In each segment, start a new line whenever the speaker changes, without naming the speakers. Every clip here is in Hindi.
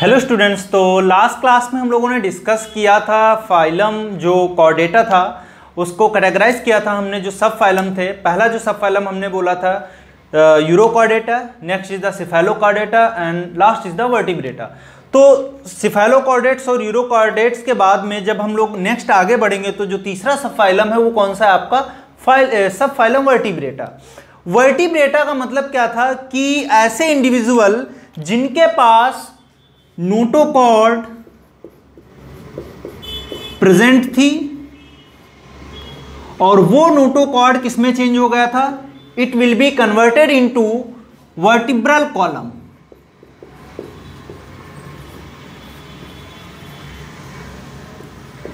हेलो स्टूडेंट्स, तो लास्ट क्लास में हम लोगों ने डिस्कस किया था फाइलम जो कॉर्डेटा था उसको कैटेगराइज किया था हमने। जो सब फाइलम थे, पहला जो सब फाइलम हमने बोला था urochordata, next is the cephalochordata and last is the vertebrata. तो सिफेलोकॉर्डेट्स और यूरोकॉर्डेट्स के बाद में जब हम लोग नेक्स्ट आगे बढ़ेंगे तो जो तीसरा सब फाइलम है वो कौन सा है आपका सब फाइलम वर्टिब्रेटा। वर्टिब्रेटा का मतलब क्या था कि ऐसे इंडिविजुअल जिनके पास नोटोकॉर्ड प्रेजेंट थी और वो नोटोकॉर्ड किसमें चेंज हो गया था, it will be converted into vertebral column.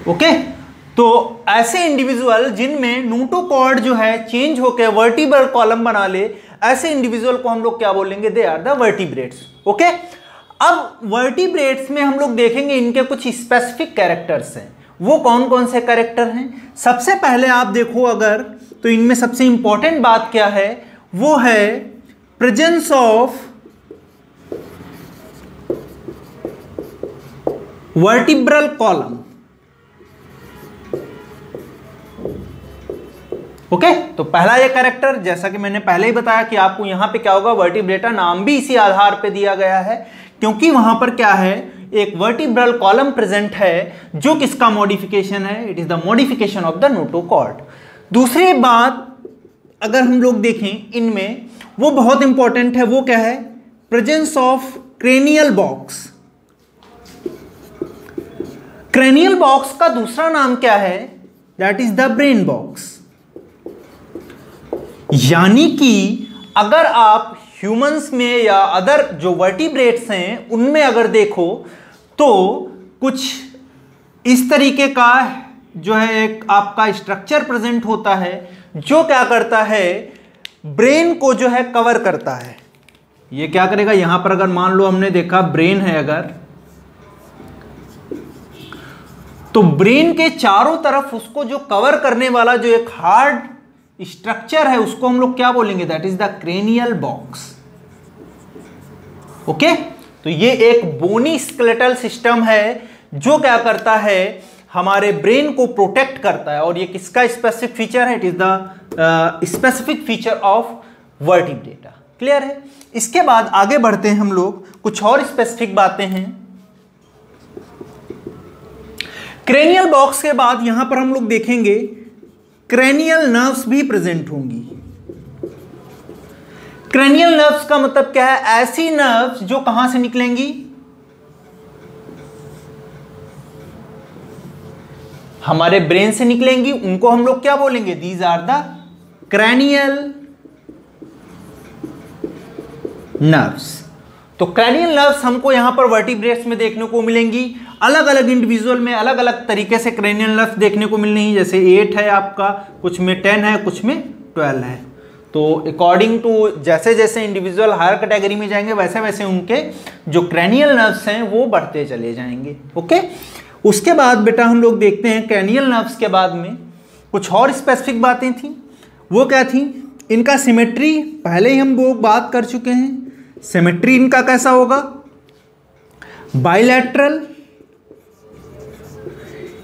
Okay, तो ऐसे इंडिविजुअल जिनमें नोटोकॉर्ड जो है चेंज होकर वर्टिब्रल कॉलम बना ले, ऐसे इंडिविजुअल को हम लोग क्या बोलेंगे, they are the vertebrates. Okay, अब वर्टिब्रेट्स में हम लोग देखेंगे इनके कुछ स्पेसिफिक कैरेक्टर्स हैं। वो कौन कौन से कैरेक्टर हैं? सबसे पहले आप देखो अगर, तो इनमें सबसे इंपॉर्टेंट बात क्या है, वो है presence of vertebral column. Okay, तो पहला ये कैरेक्टर, जैसा कि मैंने पहले ही बताया कि आपको यहां पे क्या होगा, वर्टिब्रेटा नाम भी इसी आधार पे दिया गया है क्योंकि वहां पर क्या है, एक वर्टिब्रल कॉलम प्रेजेंट है जो किसका मॉडिफिकेशन है, it is the modification of the notochord. दूसरी बात अगर हम लोग देखें इनमें, वो बहुत इंपॉर्टेंट है, वो क्या है, presence of cranial box. Cranial box का दूसरा नाम क्या है, that is the brain box. यानी कि अगर आप ह्यूमंस में या अदर जो वर्टिब्रेट्स हैं उनमें अगर देखो तो कुछ इस तरीके का जो है एक आपका स्ट्रक्चर प्रेजेंट होता है जो क्या करता है, ब्रेन को जो है कवर करता है। ये क्या करेगा, यहां पर अगर मान लो हमने देखा ब्रेन है अगर, तो ब्रेन के चारों तरफ उसको जो कवर करने वाला जो एक हार्ड स्ट्रक्चर है उसको हम लोग क्या बोलेंगे, that is the cranial box. Okay, तो ये एक बोनी स्केलेटल सिस्टम है जो क्या करता है, हमारे ब्रेन को प्रोटेक्ट करता है। और ये किसका स्पेसिफिक फीचर है, it is the specific feature of vertebrata. Clear है? इसके बाद आगे बढ़ते हैं हम लोग, कुछ और स्पेसिफिक बातें हैं। क्रेनियल बॉक्स के बाद यहां पर हम लोग देखेंगे क्रेनियल नर्व्स भी प्रेजेंट होंगी। क्रेनियल नर्व्स का मतलब क्या है, ऐसी नर्व्स जो कहां से निकलेंगी, हमारे ब्रेन से निकलेंगी, उनको हम लोग क्या बोलेंगे, these are the cranial nerves. तो क्रेनियल नर्व्स हमको यहां पर वर्टिब्रेट्स में देखने को मिलेंगी। अलग अलग इंडिविजुअल में अलग अलग तरीके से क्रेनियल नर्व्स देखने को मिल रही है, जैसे 8 है आपका, कुछ में 10 है, कुछ में 12 है। तो अकॉर्डिंग टू जैसे जैसे इंडिविजुअल हायर कैटेगरी में जाएंगे वैसे वैसे उनके जो क्रेनियल नर्व्स हैं वो बढ़ते चले जाएंगे। ओके, उसके बाद बेटा हम लोग देखते हैं क्रेनियल नर्व्स के बाद में कुछ और स्पेसिफिक बातें थी। वो क्या थी, इनका सिमेट्री पहले ही हम वो बात कर चुके हैं। सिमेट्री इनका कैसा होगा, बाइलैटरल।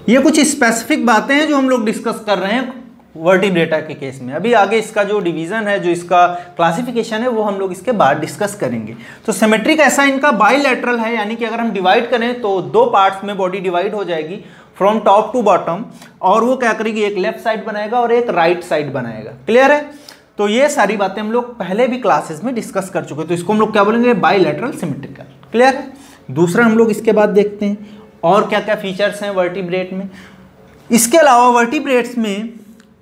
ये कुछ स्पेसिफिक बातें हैं जो हम लोग डिस्कस कर रहे हैं वर्टिब्रेटा के केस में। अभी आगे इसका जो डिवीजन है, जो इसका क्लासिफिकेशन है, वो हम लोग इसके बाद डिस्कस करेंगे। तो सिमेट्री कैसा इनका, बाइलैटरल है, यानी कि अगर हम डिवाइड करें तो दो पार्ट्स में बॉडी डिवाइड हो जाएगी फ्रॉम टॉप टू बॉटम, और वो क्या करेगी, एक लेफ्ट साइड बनाएगा और एक राइट साइड बनाएगा। क्लियर है? तो ये सारी बातें हम लोग पहले भी क्लासेस में डिस्कस कर चुके हैं, तो इसको हम लोग क्या बोलेंगे, बाइलैटरल सिमेट्रिकल। क्लियर है? दूसरा हम लोग इसके बाद देखते हैं और क्या क्या फीचर्स हैं वर्टिब्रेट में। इसके अलावा वर्टिब्रेट्स में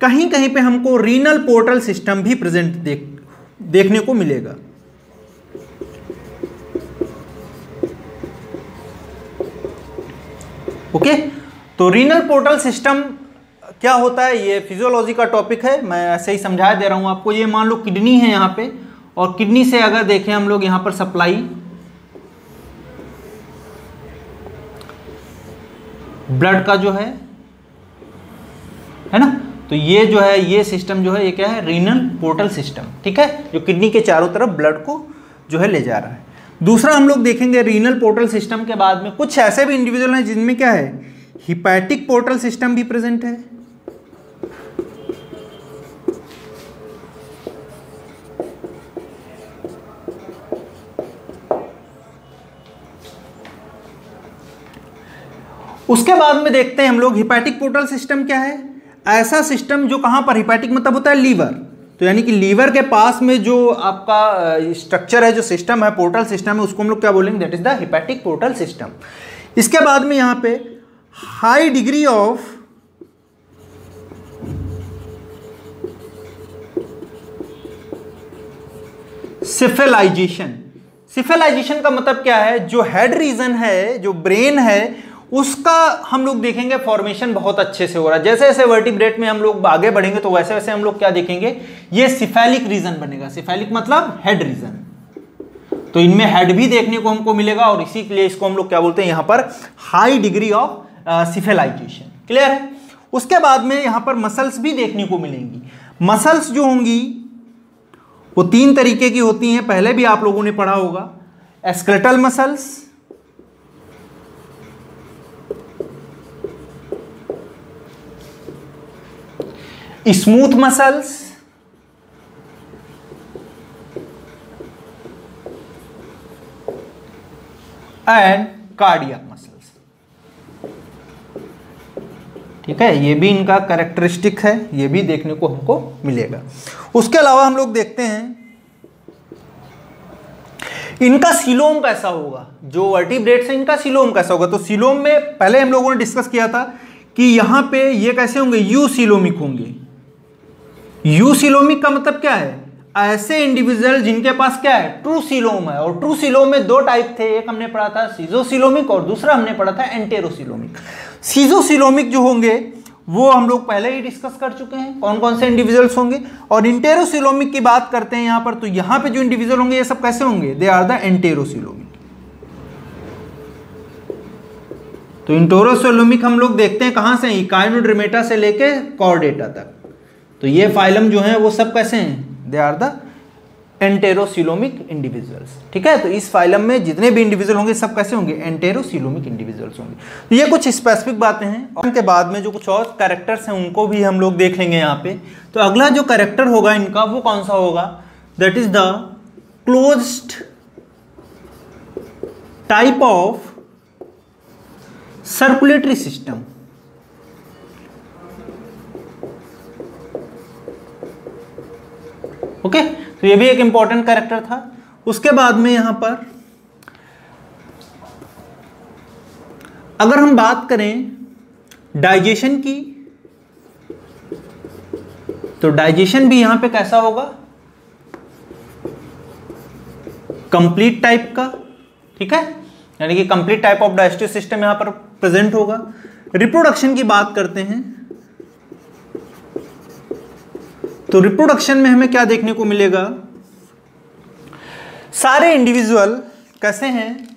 कहीं कहीं पे हमको रीनल पोर्टल सिस्टम भी प्रेजेंट देखने को मिलेगा। ओके, तो रीनल पोर्टल सिस्टम क्या होता है, ये फिजियोलॉजी का टॉपिक है, मैं ऐसे ही समझा दे रहा हूं आपको। ये मान लो किडनी है यहाँ पे, और किडनी से अगर देखें हम लोग यहाँ पर सप्लाई ब्लड का जो है ना, तो ये जो है, ये सिस्टम जो है, ये क्या है, रीनल पोर्टल सिस्टम। ठीक है, जो किडनी के चारों तरफ ब्लड को जो है ले जा रहा है। दूसरा हम लोग देखेंगे रीनल पोर्टल सिस्टम के बाद में कुछ ऐसे भी इंडिविजुअल हैं जिनमें क्या है, हिपैटिक पोर्टल सिस्टम भी प्रेजेंट है। उसके बाद में देखते हैं हम लोग हिपैटिक पोर्टल सिस्टम क्या है, ऐसा सिस्टम जो कहां पर, हिपैटिक मतलब होता है लीवर, तो यानी कि लीवर के पास में जो आपका स्ट्रक्चर है, जो सिस्टम है, पोर्टल सिस्टम है, उसको हम लोग क्या बोलेंगे, that is the hepatic portal system. इसके बाद में यहां पे हाई डिग्री ऑफ सिफेलाइजेशन। सिफेलाइजेशन का मतलब क्या है, जो हेड रीजन है, जो ब्रेन है, उसका हम लोग देखेंगे फॉर्मेशन बहुत अच्छे से हो रहा है। जैसे जैसे वर्टिब्रेट में हम लोग आगे बढ़ेंगे तो वैसे वैसे हम लोग क्या देखेंगे, ये सिफेलिक रीजन बनेगा। सिफेलिक मतलब हेड रीजन, तो इनमें हेड भी देखने को हमको मिलेगा और इसी के लिए इसको हम लोग क्या बोलते हैं यहां पर, हाई डिग्री ऑफ सिफेलाइजेशन। क्लियर है। उसके बाद में यहां पर मसल्स भी देखने को मिलेंगी। मसल्स जो होंगी वो 3 तरीके की होती हैं, पहले भी आप लोगों ने पढ़ा होगा, skeletal muscles, smooth muscles and cardiac muscles. ठीक है, ये भी इनका कैरेक्टरिस्टिक है, ये भी देखने को हमको मिलेगा। उसके अलावा हम लोग देखते हैं इनका सीलोम कैसा होगा, जो वर्टिब्रेट्स है इनका सीलोम कैसा होगा। तो सीलोम में पहले हम लोगों ने डिस्कस किया था कि यहां पे ये कैसे होंगे, यू सीलोमिक होंगे। यू सीलोमिक का मतलब क्या है, ऐसे इंडिविजुअल जिनके पास क्या है, ट्रू सीलोम है। और ट्रू सीलोम में 2 टाइप थे, एक हमने पढ़ा था सीजोसीलोमिक और दूसरा हमने पढ़ा था एंटेरोसीलोमिक। सीजोसीलोमिक जो होंगे वो हम लोग पहले ही डिस्कस कर चुके हैं, कौन कौन से इंडिविजुअल्स होंगे। और इंटेरोसीलोमिक की बात करते हैं यहां पर, तो यहां पे जो इंडिविजुअल होंगे ये सब कैसे होंगे, दे आर द एंटेरोसीलोमिक। तो इंटेरोसीलोमिक हम लोग देखते हैं कहां से, इकाइनोडर्मेटा से लेके कॉर्डेटा तक। तो ये फाइलम जो है वो सब कैसे हैं, दे आर द एंटेरोसीलोमिक इंडिविजुअल्स। ठीक है, तो इस फाइलम में जितने भी इंडिविजुअल होंगे सब कैसे होंगे, एंटेरोसीलोमिक इंडिविजुअल्स होंगे। तो ये कुछ स्पेसिफिक बातें हैं, और उनके बाद में जो कुछ और कैरेक्टर्स हैं उनको भी हम लोग देख लेंगे यहाँ पे। तो अगला जो कैरेक्टर होगा इनका वो कौन सा होगा, that is the closed type of circulatory system. Okay, तो ये भी एक इंपॉर्टेंट कैरेक्टर था। उसके बाद में यहां पर अगर हम बात करें डाइजेशन की, तो डाइजेशन भी यहां पे कैसा होगा, कंप्लीट टाइप का। ठीक है, यानी कि complete type of digestive system यहां पर प्रेजेंट होगा। रिप्रोडक्शन की बात करते हैं, तो रिप्रोडक्शन में हमें क्या देखने को मिलेगा, सारे इंडिविजुअल कैसे हैं,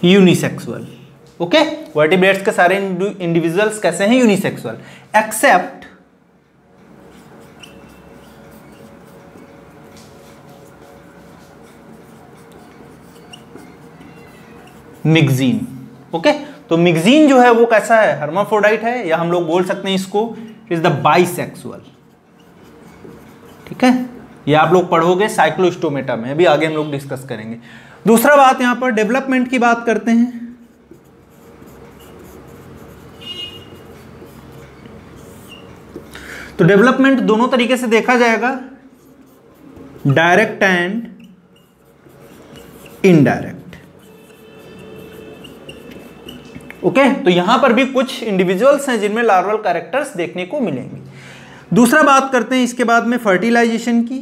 यूनिसेक्सुअल। ओके, वर्टिब्रेट्स के सारे इंडिविजुअल्स कैसे हैं, यूनिसेक्सुअल, एक्सेप्ट मिक्जीन। ओके, तो मिक्जीन जो है वो कैसा है, हर्माफ्रोडाइट है, या हम लोग बोल सकते हैं इसको इज द बाइसेक्सुअल। ठीक है, ये आप लोग पढ़ोगे साइक्लोस्टोमेटा में, अभी आगे हम लोग डिस्कस करेंगे। दूसरा बात यहां पर डेवलपमेंट की बात करते हैं। तो डेवलपमेंट दोनों तरीके से देखा जाएगा, डायरेक्ट एंड इनडायरेक्ट। ओके, तो यहां पर भी कुछ इंडिविजुअल्स हैं जिनमें लार्वल कैरेक्टर्स देखने को मिलेंगे। दूसरा बात करते हैं इसके बाद में फर्टिलाइजेशन की।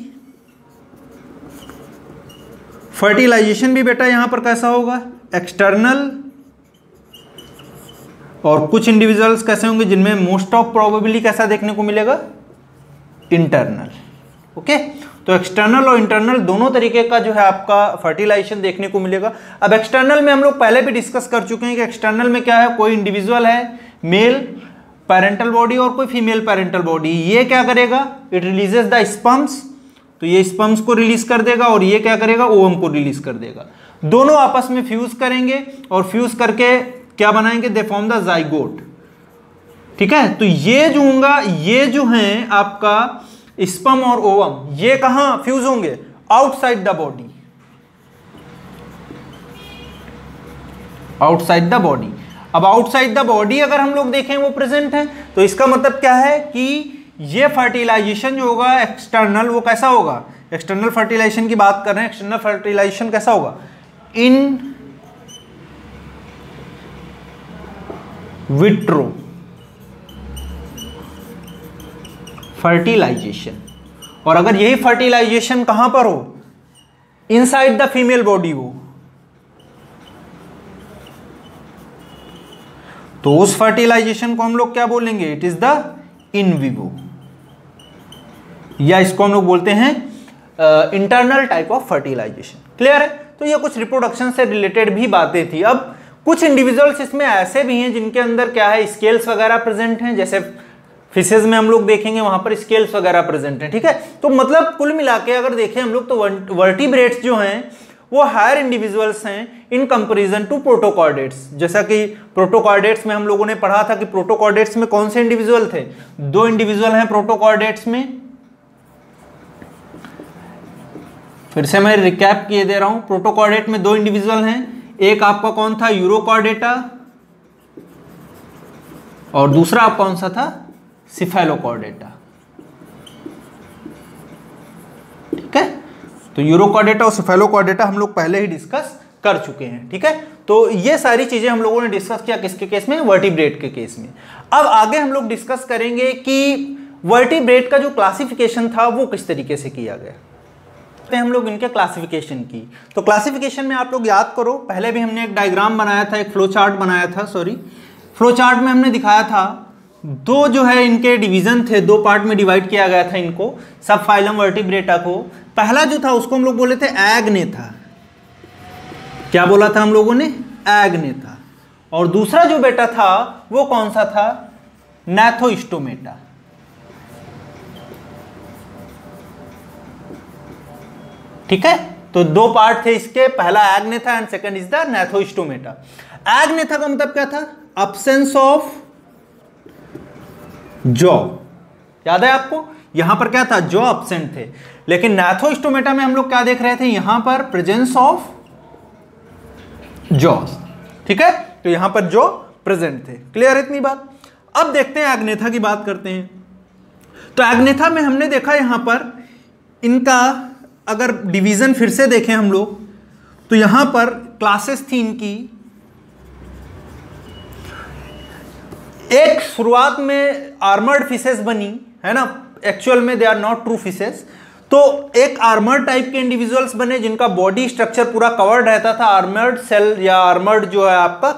फर्टिलाइजेशन भी बेटा यहां पर कैसा होगा, एक्सटर्नल, और कुछ इंडिविजुअल्स कैसे होंगे जिनमें मोस्ट ऑफ प्रोबेबली कैसा देखने को मिलेगा, इंटरनल। ओके, तो एक्सटर्नल और इंटरनल दोनों तरीके का जो है आपका फर्टिलाइजेशन देखने को मिलेगा। अब एक्सटर्नल में हम लोग पहले भी डिस्कस कर चुके हैं कि एक्सटर्नल में क्या है, कोई इंडिविजुअल है मेल पेरेंटल बॉडी और कोई फीमेल पेरेंटल बॉडी, ये क्या करेगा, इट रिलीजेस द स्पर्म्स, तो ये स्पर्म्स को रिलीज कर देगा और ये क्या करेगा, ओवम को रिलीज कर देगा। दोनों आपस में फ्यूज करेंगे और फ्यूज करके क्या बनाएंगे, दे फॉर्म द जाइगोट। ठीक है, तो ये जो होगा, ये जो है आपका स्पर्म और ओवम, ये कहां फ्यूज होंगे, outside the body, outside the body. अब आउटसाइड द बॉडी अगर हम लोग देखें वो प्रेजेंट है, तो इसका मतलब क्या है कि ये फर्टिलाइजेशन जो होगा एक्सटर्नल, वो कैसा होगा, एक्सटर्नल फर्टिलाइजेशन की बात कर रहे हैं, एक्सटर्नल फर्टिलाइजेशन कैसा होगा, इन विट्रो फर्टिलाइजेशन। और अगर यही फर्टिलाइजेशन कहां पर हो, इनसाइड द फीमेल बॉडी हो, तो उस फर्टिलाइजेशन को हम लोग क्या बोलेंगे, it is the in vivo, या इसको हम लोग बोलते हैं internal type of fertilisation. Clear है, तो ये कुछ रिप्रोडक्शन से रिलेटेड भी बातें थी। अब कुछ इंडिविजुअल्स इसमें ऐसे भी हैं जिनके अंदर क्या है, स्केल्स वगैरह प्रेजेंट हैं, जैसे फिशेज में हम लोग देखेंगे वहां पर स्केल्स वगैरह प्रेजेंट हैं। ठीक है, तो मतलब कुल मिला के अगर देखें हम लोग तो वर्टिब्रेट्स जो हैं वो हायर इंडिविजुअल्स हैं इन कंपैरिजन टू प्रोटोकॉर्डेट्स। जैसा कि प्रोटोकॉर्डेट्स में हम लोगों ने पढ़ा था कि प्रोटोकॉर्डेट्स में कौन से इंडिविजुअल थे, 2 इंडिविजुअल हैं प्रोटोकॉर्डेट्स में। फिर से मैं रिकैप किए दे रहा हूं, प्रोटोकॉर्डेट में 2 इंडिविजुअल हैं, एक आपका कौन था, यूरोकॉर्डेटा, और दूसरा आप कौन सा था, सिफेलोकॉर्डेटा। ठीक है, तो यूरोकॉर्डेटा और सिफेलोकॉर्डेटा हम लोग पहले ही डिस्कस कर चुके हैं। ठीक है, तो ये सारी चीजें हम लोगों ने डिस्कस किया किसके केस में, वर्टिब्रेट के केस में। अब आगे हम लोग डिस्कस करेंगे कि वर्टिब्रेट का जो क्लासिफिकेशन था वो किस तरीके से किया गया, हम लोग इनके क्लासिफिकेशन की। तो क्लासिफिकेशन में आप लोग याद करो, पहले भी हमने एक डायग्राम बनाया था, एक फ्लो चार्ट बनाया था, सॉरी फ्लो चार्ट में हमने दिखाया था 2 जो है इनके डिवीजन थे, 2 पार्ट में डिवाइड किया गया था इनको, सब फाइलम वर्टिब्रेटा को। पहला जो था उसको हम लोग बोले थे एग्नेथा, क्या बोला था हम लोगों ने, एग्नेथा। और दूसरा जो बेटा था वो कौन सा था, नैथोस्टोमेटा। ठीक है, तो 2 पार्ट थे इसके, पहला Agnatha and second is the नैथोस्टोमेटा। Agnatha का मतलब क्या था, अब्सेंस ऑफ जॉ, याद है आपको, यहां पर क्या था, जॉ अब्सेंट थे। लेकिन नैथोस्टोमेटा में हम लोग क्या देख रहे थे, यहां पर प्रेजेंस ऑफ जॉ। ठीक है, तो यहां पर जॉ प्रेजेंट थे। क्लियर है इतनी बात। अब देखते हैं एग्नेथा की बात करते हैं। तो एग्नेथा में हमने देखा यहां पर इनका अगर डिवीजन फिर से देखें हम लोग, तो यहां पर क्लासेस थी इनकी। एक शुरुआत में आर्मर्ड फिशेस बनी है ना, एक्चुअल में they are not true fishes. तो एक आर्मर्ड टाइप के इंडिविजुअल्स बने जिनका बॉडी स्ट्रक्चर पूरा कवर्ड रहता था आर्मर्ड सेल या आर्मर्ड जो है आपका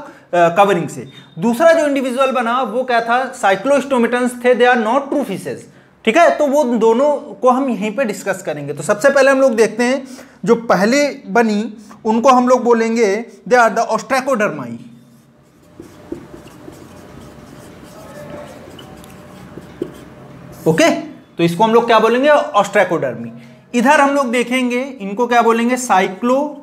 कवरिंग से। दूसरा जो इंडिविजुअल बना वो क्या था, साइक्लोस्टोमेटन्स थे, they are not true fishes. ठीक है, तो वो दोनों को हम यहीं पे डिस्कस करेंगे। तो सबसे पहले हम लोग देखते हैं जो पहले बनी उनको हम लोग बोलेंगे दे आर द ऑस्ट्रैकोडर्माई। ओके, तो इसको हम लोग क्या बोलेंगे, ऑस्ट्रैकोडर्मी। इधर हम लोग देखेंगे इनको क्या बोलेंगे, साइक्लोस्टोमेटा।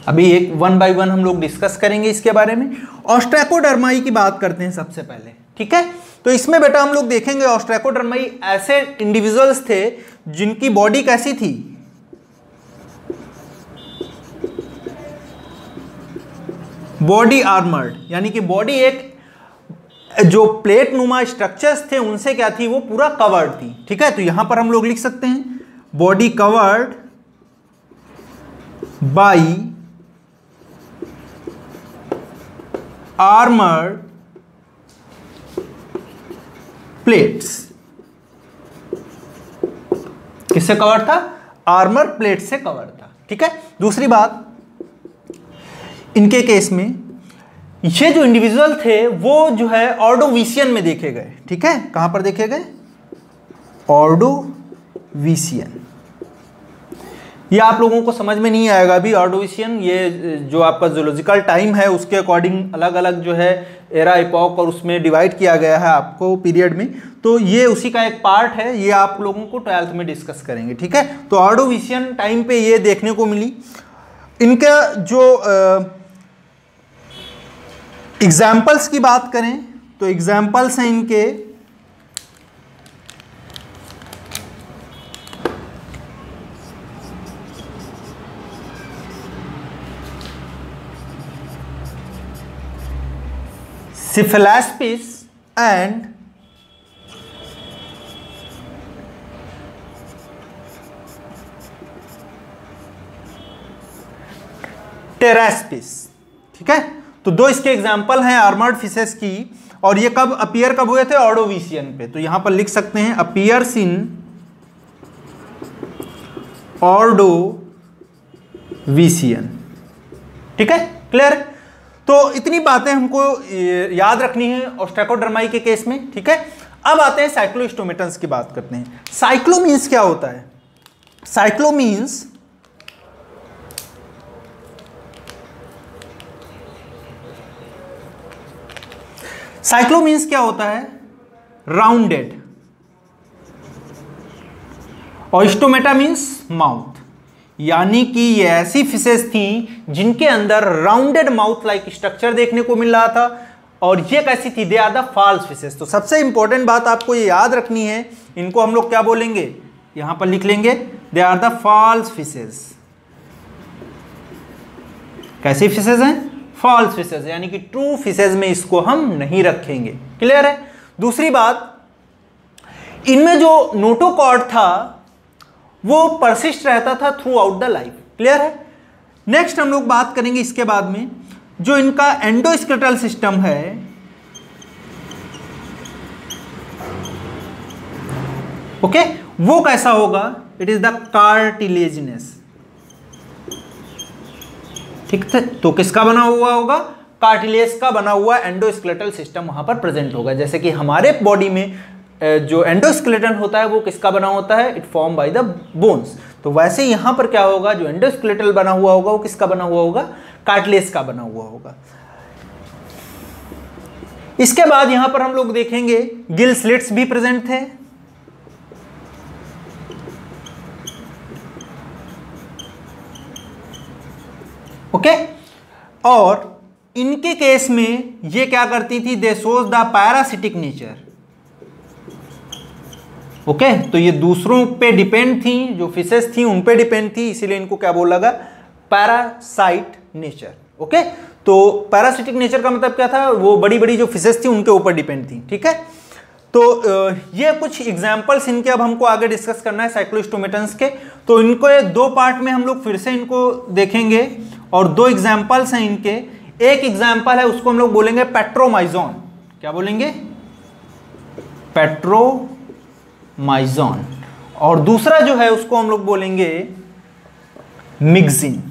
अभी एक 1 बाय 1 हम लोग डिस्कस करेंगे इसके बारे में। ऑस्ट्रैकोडर्माई की बात करते हैं सबसे पहले। ठीक है, तो इसमें बेटा हम लोग देखेंगे ऑस्ट्रैकोडर्माई ऐसे इंडिविजुअल्स थे जिनकी बॉडी कैसी थी, बॉडी आर्मर्ड, यानी कि बॉडी एक जो प्लेट नुमा स्ट्रक्चर्स थे उनसे क्या थी, वो पूरा कवर्ड थी। ठीक है, तो यहां पर हम लोग लिख सकते हैं body covered by armoured plates. किससे कवर था, आर्मर प्लेट से कवर था। ठीक है, दूसरी बात इनके केस में ये जो इंडिविजुअल थे वो जो है ऑर्डोविशियन में देखे गए। ठीक है, कहां पर देखे गए, ऑर्डोविशियन। ये आप लोगों को समझ में नहीं आएगा अभी। ऑर्डोविशियन ये जो आपका जूलॉजिकल टाइम है उसके अकॉर्डिंग अलग अलग जो है एरा इपॉक और उसमें डिवाइड किया गया है आपको पीरियड में, तो ये उसी का एक पार्ट है, ये आप लोगों को 12th में डिस्कस करेंगे, ठीक है। तो ऑर्डोविशियन टाइम पे ये देखने को मिली। इनका जो एग्जाम्पल्स की बात करें तो एग्जाम्पल्स हैं इनके Cephalaspis and Pteraspis, ठीक है। तो दो इसके एग्जाम्पल हैं आर्मर्ड फिशेस की, और ये कब अपीयर कब हुए थे? ऑर्डोविशियन पे। तो यहां पर लिख सकते हैं अपीयर्स इन ऑर्डोविशियन, ठीक है, क्लियर। तो इतनी बातें हमको याद रखनी है ओस्ट्राकोडर्माई के केस में, ठीक है। अब आते हैं साइक्लोस्टोमेटन्स की बात करते हैं। साइक्लो मीन्स क्या होता है? साइक्लो मीन्स क्या होता है? राउंडेड। और स्टोमेटा मीन्स माउथ, यानी कि ये ऐसी फिशेस थी जिनके अंदर राउंडेड माउथ लाइक स्ट्रक्चर देखने को मिल रहा था, और ये कैसी थी? They are the false fishes. तो सबसे इंपॉर्टेंट बात आपको ये याद रखनी है, इनको हम लोग क्या बोलेंगे? यहां पर लिख लेंगे they are the false fishes. कैसी फिशेस हैं? फॉल्स फिशेस, यानी कि ट्रू फिशेस में इसको हम नहीं रखेंगे, क्लियर है। दूसरी बात, इनमें जो नोटोकॉर्ड था वो परसिस्ट रहता था through out the life, clear है। नेक्स्ट हम लोग बात करेंगे इसके बाद में जो इनका एंडोस्केलेटल सिस्टम है, ओके, वो कैसा होगा? इट इज द कार्टिलेजिनस, ठीक है। तो किसका बना हुआ होगा? कार्टिलेज का बना हुआ एंडोस्केलेटल सिस्टम वहां पर प्रेजेंट होगा। जैसे कि हमारे बॉडी में जो एंडोस्केलेटन होता है वो किसका बना होता है? It form by the bones. तो वैसे यहां पर क्या होगा? जो एंडोस्केलेटल बना हुआ होगा वो किसका बना हुआ होगा? कार्टिलेज का बना हुआ होगा। इसके बाद यहां पर हम लोग देखेंगे गिल स्लिट्स भी प्रेजेंट थे, ओके। और इनके केस में ये क्या करती थी? दे shows the parasitic nature, okay. तो ये दूसरों पे डिपेंड थी, जो फिशेस थी उन पे डिपेंड थी, इसीलिए इनको क्या बोला गया? Parasite nature, okay. तो पैरासिटिक नेचर का मतलब क्या था? वो बड़ी बड़ी जो फिशेस थी उनके ऊपर डिपेंड थी, ठीक है। तो ये कुछ एग्जाम्पल्स इनके अब हमको आगे डिस्कस करना है साइक्लोस्टोमेटन्स के। तो इनको दो पार्ट में हम लोग फिर से इनको देखेंगे, और दो एग्जाम्पल्स हैं इनके। एक एग्जाम्पल है उसको हम लोग बोलेंगे पेट्रोमाइजोन। क्या बोलेंगे? पेट्रोमाइजोन। और दूसरा जो है उसको हम लोग बोलेंगे मिक्सिन।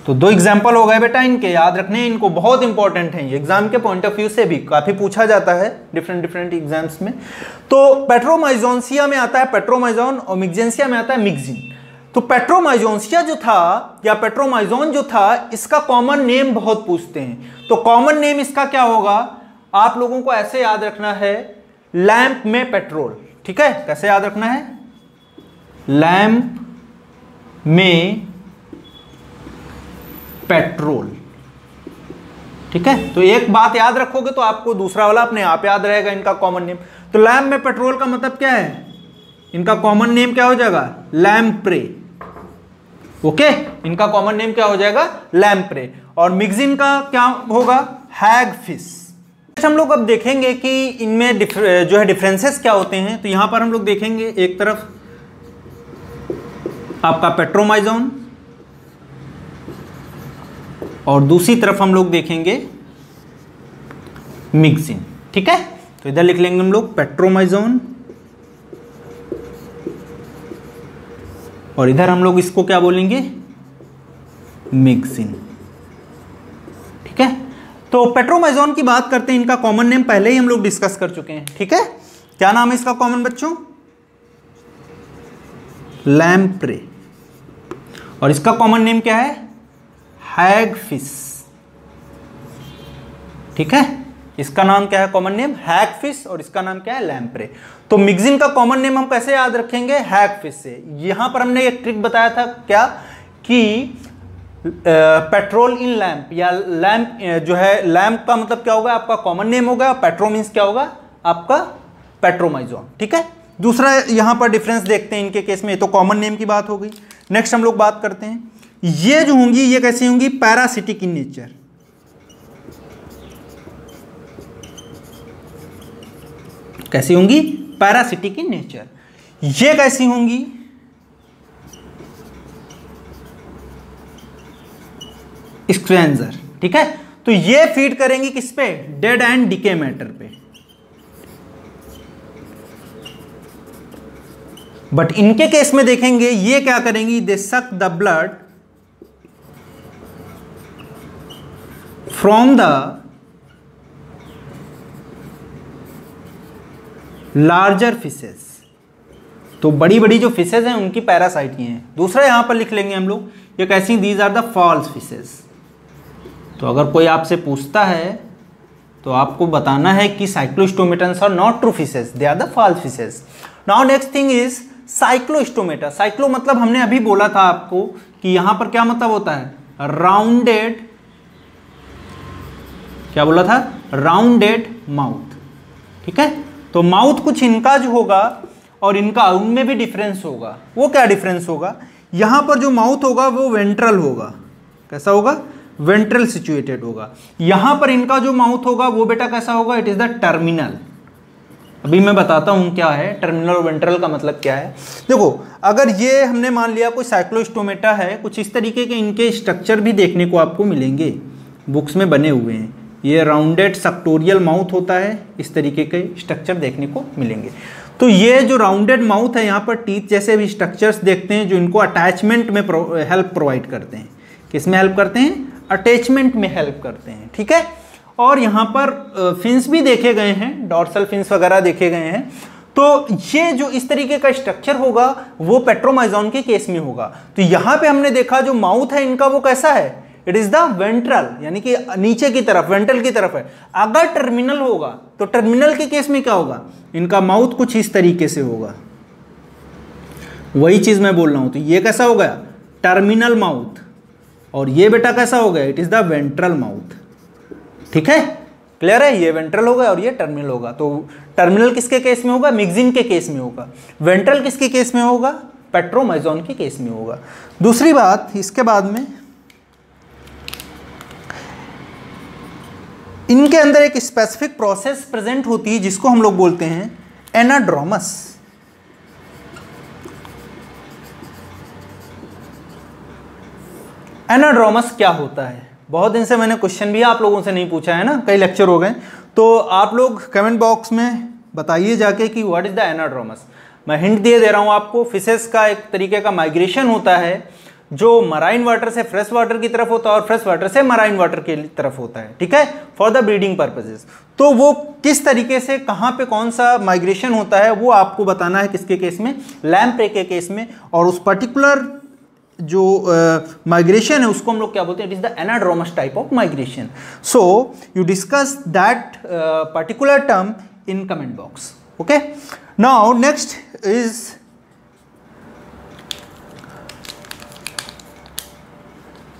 तो दो एग्जाम्पल हो गए बेटा इनके, याद रखने हैं, इनको बहुत इंपॉर्टेंट है, एग्जाम के पॉइंट ऑफ व्यू से भी काफी पूछा जाता है डिफरेंट एग्जाम्स में। तो पेट्रोमाइजोन्सिया में आता है पेट्रोमाइजोन और मिक्सेंसिया में आता है मिक्सिन। तो पेट्रोमाइजोन्सिया जो था या पेट्रोमाइजोन जो था, इसका कॉमन नेम बहुत पूछते हैं। तो कॉमन नेम इसका क्या होगा? आप लोगों को ऐसे याद रखना है, लैंप में पेट्रोल, ठीक है। कैसे याद रखना है? लैंप में पेट्रोल, ठीक है। तो एक बात याद रखोगे तो आपको दूसरा वाला अपने आप याद रहेगा, इनका कॉमन नेम। तो लैंप में पेट्रोल का मतलब क्या है? इनका कॉमन नेम क्या हो जाएगा? Lamprey, okay. इनका कॉमन नेम क्या हो जाएगा? लैम्प्रे। और मिक्सिन का क्या होगा? हैगफिश। हम लोग अब देखेंगे कि इनमें जो है डिफरेंसेस क्या होते हैं। तो यहां पर हम लोग देखेंगे एक तरफ आपका पेट्रोमाइजोन और दूसरी तरफ हम लोग देखेंगे मिक्सिन, ठीक है। तो इधर लिख लेंगे हम लोग पेट्रोमाइजोन और इधर हम लोग इसको क्या बोलेंगे? मिक्सिन, ठीक है। तो पेट्रोमाइजोन की बात करते हैं, इनका कॉमन नेम पहले ही हम लोग डिस्कस कर चुके हैं, ठीक है। क्या नाम है इसका कॉमन बच्चों? लैम्प्रे, और इसका कॉमन नेम क्या है? हैगफिश। ठीक है, इसका नाम क्या है कॉमन नेम? हैगफिश, और इसका नाम क्या है? लैम्प्रे। तो मिक्सिन का कॉमन नेम हम कैसे याद रखेंगे? हैगफिश से। यहां पर हमने एक ट्रिक बताया था क्या, कि पेट्रोल इन लैम्प, या लैम्प जो है, लैम्प का मतलब क्या होगा? आपका कॉमन नेम होगा, पेट्रो मीन्स क्या होगा? आपका पेट्रोमाइजोन। ठीक है, दूसरा यहां पर डिफरेंस देखते हैं इनके केस में। तो कॉमन नेम की बात हो गई। नेक्स्ट हम लोग बात करते हैं, ये जो होंगी ये कैसी होंगी? Parasitic in nature. कैसी होंगी? Parasitic in nature. ये कैसी होंगी? स्क्वेंजर। ठीक है, तो ये फीड करेंगी किस पे? डेड एंड डिके मैटर पे। बट इनके केस में देखेंगे ये क्या करेंगी? दे suck the blood from the larger fishes. तो बड़ी बड़ी जो फिशेज हैं उनकी पैरासाइट ये हैं। दूसरा यहां पर लिख लेंगे हम लोग, ये कैसी? These are the false fishes. तो अगर कोई आपसे पूछता है तो आपको बताना है कि cyclostomates are not true fishes, they are the false fishes. Now next thing is cyclostomata. Cyclo मतलब हमने अभी बोला था आपको कि यहां पर क्या मतलब होता है? राउंडेड, क्या बोला था? Rounded mouth. ठीक है, तो माउथ कुछ इनका जो होगा और इनका, उनमें भी डिफरेंस होगा। वो क्या डिफरेंस होगा? यहां पर जो माउथ होगा वो वेंट्रल होगा। कैसा होगा? वेंट्रल सिचुएटेड होगा। यहां पर इनका जो माउथ होगा वो बेटा कैसा होगा? It is the terminal. अभी मैं बताता हूं क्या है टर्मिनल और वेंट्रल का मतलब क्या है। देखो, अगर ये हमने मान लिया कोई साइक्लोस्टोमेटा है, कुछ इस तरीके के इनके स्ट्रक्चर भी देखने को आपको मिलेंगे, बुक्स में बने हुए हैं। ये राउंडेड सक्टोरियल माउथ होता है, इस तरीके के स्ट्रक्चर देखने को मिलेंगे। तो ये जो राउंडेड माउथ है, यहाँ पर टीथ जैसे भी स्ट्रक्चर्स देखते हैं जो इनको अटैचमेंट में हेल्प प्रोवाइड करते हैं। किस में हेल्प करते हैं? अटैचमेंट में हेल्प करते हैं। ठीक है, और यहाँ पर फिन्स भी देखे गए हैं, डॉर्सल फिन्स वगैरह देखे गए हैं। तो ये जो इस तरीके का स्ट्रक्चर होगा वो पेट्रोमाइजोन के केस में होगा। तो यहाँ पे हमने देखा जो माउथ है इनका वो कैसा है? इट इज द वेंट्रल, यानी कि नीचे की तरफ, वेंट्रल की तरफ है। अगर टर्मिनल होगा तो टर्मिनल के केस में क्या होगा? इनका माउथ कुछ इस तरीके से होगा। वही चीज मैं बोल रहा हूं। तो ये कैसा हो गया? Terminal mouth. और ये बेटा कैसा हो गया? It is the ventral mouth. ठीक है, क्लियर है? ये वेंट्रल होगा और ये टर्मिनल होगा। तो टर्मिनल किसके केस में होगा? मिक्सिन के केस में होगा। वेंट्रल किसके केस में होगा? पेट्रोमाइजोन के केस में होगा। दूसरी बात, इसके बाद में इनके अंदर एक स्पेसिफिक प्रोसेस प्रेजेंट होती है जिसको हम लोग बोलते हैं एनाड्रोमस। एनाड्रोमस क्या होता है? बहुत दिन से मैंने क्वेश्चन भी आप लोगों से नहीं पूछा है ना, कई लेक्चर हो गए। तो आप लोग कमेंट बॉक्स में बताइए जाके कि व्हाट इज द एनाड्रोमस। मैं हिंट दे रहा हूं आपको, फिशेस का एक तरीके का माइग्रेशन होता है जो मराइन वाटर से फ्रेश वाटर की तरफ होता है और फ्रेश वाटर से मराइन वाटर की तरफ होता है। ठीक है, फॉर द ब्रीडिंग पर्पजेस। तो वो किस तरीके से, कहां पे कौन सा माइग्रेशन होता है वो आपको बताना है। किसके केस में? लैम्प्रे के केस में। और उस पर्टिकुलर जो माइग्रेशन है उसको हम लोग क्या बोलते हैं? It is the anadromous type of migration. So you discuss that particular term in comment box. Okay, now next is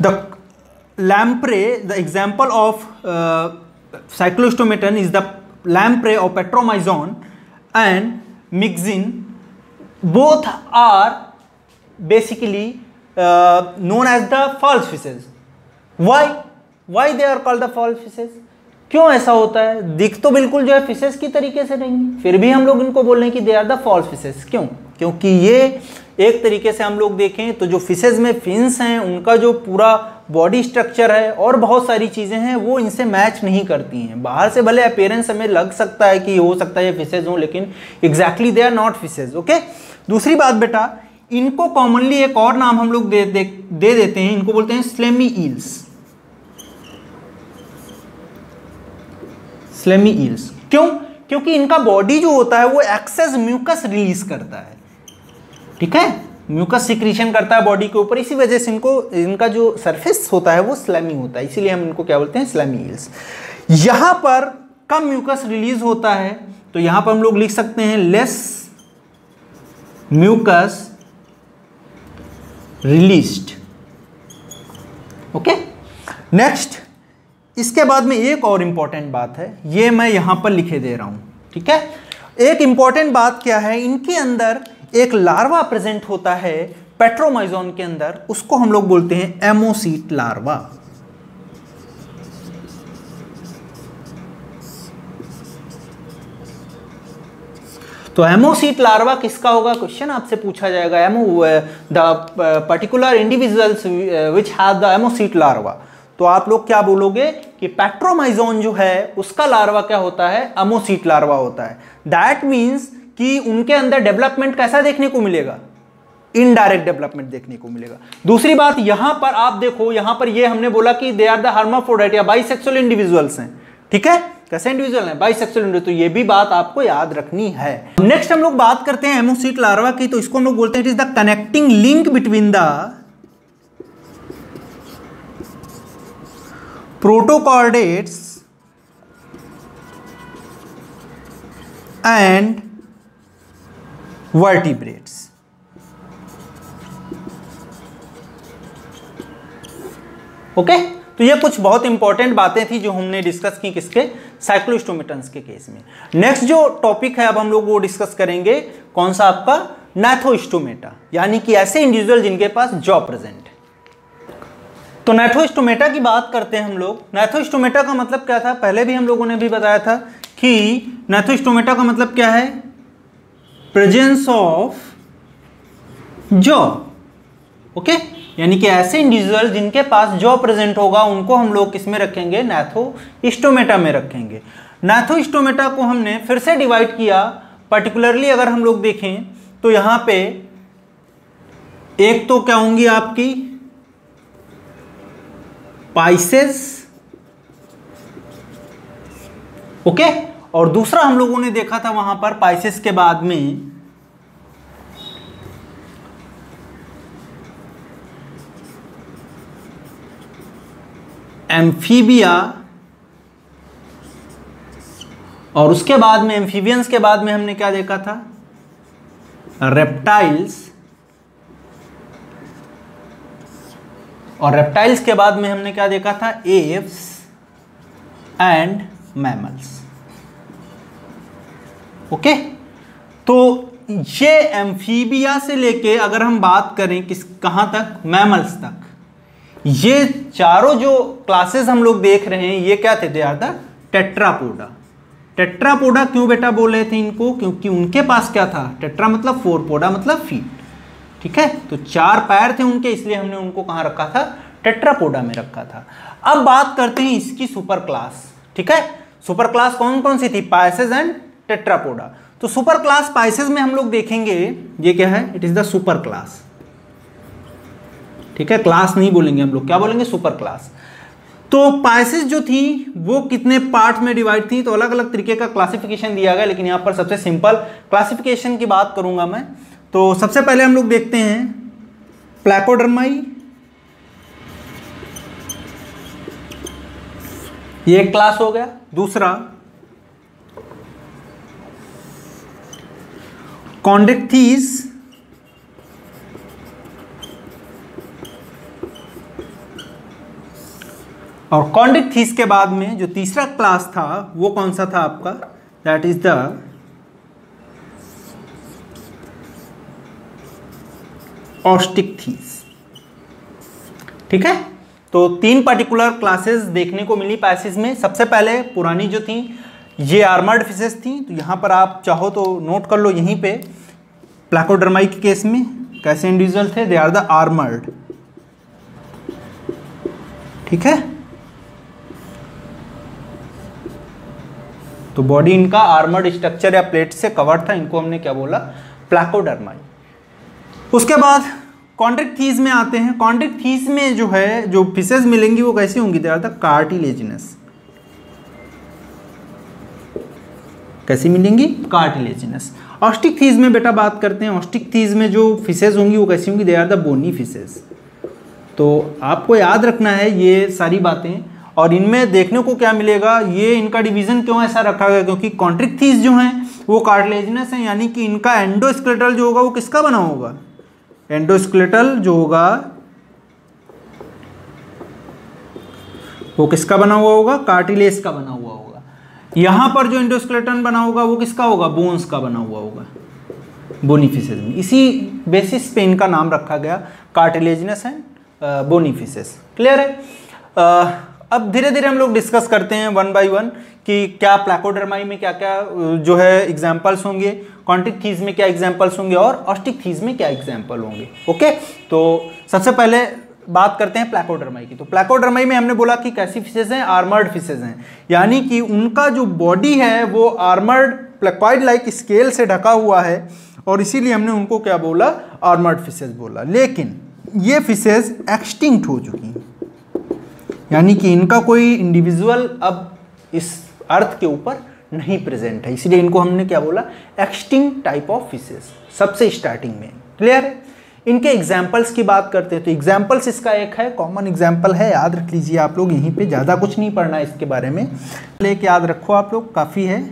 the lamprey. The example of cyclostomaton is the lamprey or petromyzon and myxin. Both are basically known as the false fishes. Why they are called the false fishes? क्यों ऐसा होता है? दिख तो बिल्कुल जो है फिशेस की तरीके से नहीं, फिर भी हम लोग इनको बोल रहे हैं कि they are the false fishes. क्यों? क्योंकि ये एक तरीके से हम लोग देखें तो जो फिशेज में फिन्स हैं उनका जो पूरा बॉडी स्ट्रक्चर है और बहुत सारी चीज़ें हैं वो इनसे मैच नहीं करती हैं। बाहर से भले अपीयरेंस हमें लग सकता है कि हो सकता है ये फिशेज हों, लेकिन exactly they are not fishes. Okay, दूसरी बात बेटा, इनको कॉमनली एक और नाम हम लोग दे देते हैं, इनको बोलते हैं स्लेमी ईल्स। स्लेमी ईल्स क्यों? क्योंकि इनका बॉडी जो होता है वो एक्सेस म्यूकस रिलीज करता है। ठीक है, म्यूकस सिक्रीशन करता है बॉडी के ऊपर, इसी वजह से इनका जो सरफेस होता है वो स्लैमी होता है, इसीलिए हम इनको क्या बोलते हैं, स्लैमी ईल्स। यहां पर कम म्यूकस रिलीज होता है, तो यहां पर हम लोग लिख सकते हैं less mucus released. Okay, next, इसके बाद में एक और इंपॉर्टेंट बात है, ये मैं यहां पर लिखे दे रहा हूं, ठीक है। एक इंपॉर्टेंट बात क्या है, इनके अंदर एक लार्वा प्रेजेंट होता है पेट्रोमाइजोन के अंदर, उसको हम लोग बोलते हैं एमोसीट लार्वा। तो एमोसीट लार्वा किसका होगा, क्वेश्चन आपसे पूछा जाएगा, the particular individuals which have the ammocoete larva. तो आप लोग क्या बोलोगे कि पेट्रोमाइजोन जो है उसका लार्वा क्या होता है, एमोसीट लार्वा होता है। दैट मीन्स कि उनके अंदर डेवलपमेंट कैसा देखने को मिलेगा, इनडायरेक्ट डेवलपमेंट देखने को मिलेगा। दूसरी बात, यहां पर आप देखो, यहां पर ये हमने बोला कि दे आर द हर्माफ्रोडाइट या बाइसेक्सुअल इंडिविजुअल्स हैं, ठीक है, कैसे इंडिविजुअल है, बाइसेक्सुअल इंडिविजुअल, तो ये भी बात आपको याद रखनी है। नेक्स्ट हम लोग बात करते हैं एमोसीट लार्वा की, तो इसको हम लोग बोलते हैं it is the connecting link between the protochordates and vertebrates. Okay, तो ये कुछ बहुत इंपॉर्टेंट बातें थी जो हमने डिस्कस की किसके, साइक्लोस्टोमेटन्स के केस में। नेक्स्ट जो टॉपिक है अब हम लोग वो डिस्कस करेंगे, कौन सा आपका, नैथोस्टोमेटा, यानी कि ऐसे इंडिविजुअल जिनके पास जॉ प्रेजेंट है। तो नैथोस्टोमेटा की बात करते हैं हम लोग। नैथोस्टोमेटा का मतलब क्या था, पहले भी हम लोगों ने भी बताया था कि नैथोस्टोमेटा का मतलब क्या है, प्रेजेंस ऑफ जॉ। ओके, यानी कि ऐसे इंडिविजुअल जिनके पास जॉ प्रेजेंट होगा उनको हम लोग किस में रखेंगे, नैथोस्टोमेटा में रखेंगे। नैथोस्टोमेटा को हमने फिर से डिवाइड किया, पर्टिकुलरली अगर हम लोग देखें तो यहां पे एक तो क्या होंगी आपकी पाइसेस, ओके, और दूसरा हम लोगों ने देखा था वहां पर पाइसेस के बाद में एम्फीबिया, और उसके बाद में एम्फीबियंस के बाद में हमने क्या देखा था, रेप्टाइल्स, और रेप्टाइल्स के बाद में हमने क्या देखा था, एव्स एंड मैमल्स। ओके, तो ये एम्फीबिया से लेके अगर हम बात करें कहां तक, मैमल्स तक, ये चारों जो क्लासेस हम लोग देख रहे हैं ये क्या थे, they are the tetrapoda. Tetrapoda क्यों बेटा बोल रहे थे इनको, क्योंकि उनके पास क्या था, टेट्रा मतलब 4, पोडा मतलब फीट, ठीक है, तो 4 पैर थे उनके, इसलिए हमने उनको कहां रखा था, टेट्रापोडा में रखा था। अब बात करते हैं इसकी सुपर क्लास, ठीक है, सुपर क्लास कौन कौन सी थी, पाइसेस एंड टेट्रापोडा। तो सुपर क्लास पाइसेस में हम लोग देखेंगे, ये क्या है, it is the super class, ठीक है, क्लास नहीं बोलेंगे हम लोग, क्या बोलेंगे, सुपर क्लास। तो पाइसेस जो थी वो कितने पार्ट में डिवाइड थी, तो अलग अलग तरीके का क्लासिफिकेशन दिया गया, लेकिन यहां पर सबसे सिंपल क्लासिफिकेशन की बात करूंगा मैं। तो सबसे पहले हम लोग देखते हैं प्लैकोडर्माई, ये एक क्लास हो गया। दूसरा कॉन्ड्रिक्थीस, और कॉन्ड्रिक्थीस के बाद में जो तीसरा क्लास था वो कौन सा था आपका, दैट इज द ऑस्टिक्थीस, ठीक है। तो 3 पर्टिकुलर क्लासेस देखने को मिली पैसेज में। सबसे पहले पुरानी जो थी ये आर्मर्ड फिशेस थी, तो यहाँ पर आप चाहो तो नोट कर लो यहीं पे, प्लैकोडर्माई के केस में कैसे इंडिविजुअल थे, दे आर द आर्मर्ड, ठीक है, तो बॉडी इनका आर्मर्ड स्ट्रक्चर या प्लेट से कवर था, इनको हमने क्या बोला, प्लैकोडर्माई। उसके बाद कॉन्ड्रिक्थीस में आते हैं। कॉन्ड्रिक्थीस में जो है जो फिशेस मिलेंगी वो कैसी होंगी, दे आर द कार्टिलेजिनस, कैसी मिलेंगी, कार्टिलेजिनस। ऑस्टिकथीज में बेटा बात करते हैं। ऑस्टिकथीज में जो फिशेज होंगी वो कैसी होंगी? They are the bony fishes. तो आपको याद रखना है ये सारी बातें। और इनमें देखने को क्या मिलेगा, ये इनका डिवीजन क्यों ऐसा रखा गया, क्योंकि कॉन्ट्रिक्थीज जो हैं वो कार्टिलेजिनस हैं, यानी कि इनका एंडोस्केलेटल जो होगा वो किसका बना होगा? एंडोस्केलेटल जो होगा वो किसका बना हुआ होगा? कार्टिलेज का बना हुआ होगा। यहां पर जो एंडोस्केलेटन बना होगा वो किसका होगा? बोन्स का बना हुआ होगा बोनी फिशेज में। इसी बेसिस पे इनका नाम रखा गया cartilaginous and bony fishes. Clear है? अब धीरे धीरे हम लोग डिस्कस करते हैं वन बाय वन कि क्या प्लैकोडर्माई में क्या क्या जो है एग्जाम्पल्स होंगे, कॉन्ट्रिक्थीज में क्या एग्जाम्पल्स होंगे और ऑस्टिकथीज में क्या एग्जाम्पल होंगे। ओके, तो सबसे पहले बात करते हैं प्लैकोडर्माई की। तो प्लैकोडर्माई में हमने बोला कि कैसी फिशेज हैं? आर्मर्ड फिशेज हैं, यानी कि उनका जो बॉडी है वो आर्मर्ड प्लेकॉइड लाइक स्केल से ढका हुआ है और इसीलिए हमने उनको क्या बोला? आर्मर्ड फिशेज बोला। लेकिन ये फिशेज एक्सटिंक्ट हो चुकी हैं, यानी कि इनका कोई इंडिविजुअल अब इस अर्थ के ऊपर नहीं प्रेजेंट है, इसलिए इनको हमने क्या बोला? एक्सटिंक्ट टाइप ऑफ फिशेज, सबसे स्टार्टिंग में। क्लियर है? इनके एग्जाम्पल्स की बात करते हैं तो एग्जाम्पल्स इसका एक है, कॉमन एग्जाम्पल है, याद रख लीजिए आप लोग, यहीं पे ज़्यादा कुछ नहीं पढ़ना है इसके बारे में, लेके याद रखो आप लोग, काफ़ी है।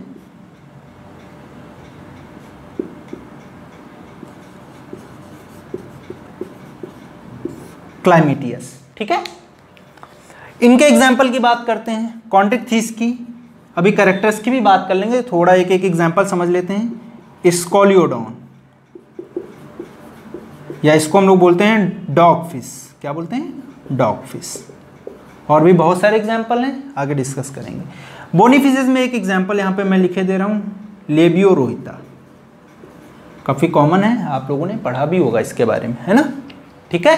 क्लाइमेटियस, ठीक है। इनके एग्जाम्पल की बात करते हैं, कॉन्ट्रिक्थीज की, अभी कैरेक्टर्स की भी बात कर लेंगे, थोड़ा एक एक एग्जाम्पल समझ लेते हैं। स्कोलियोडॉन, या इसको हम लोग बोलते हैं डॉग फिश। क्या बोलते हैं? Dog fish. और भी बहुत सारे एग्जाम्पल हैं, आगे डिस्कस करेंगे। बोनी फिशेज में एक एग्जाम्पल यहाँ पे मैं लिखे दे रहा हूँ, लेबियो रोहिता, काफ़ी कॉमन है, आप लोगों ने पढ़ा भी होगा इसके बारे में, है ना? ठीक है।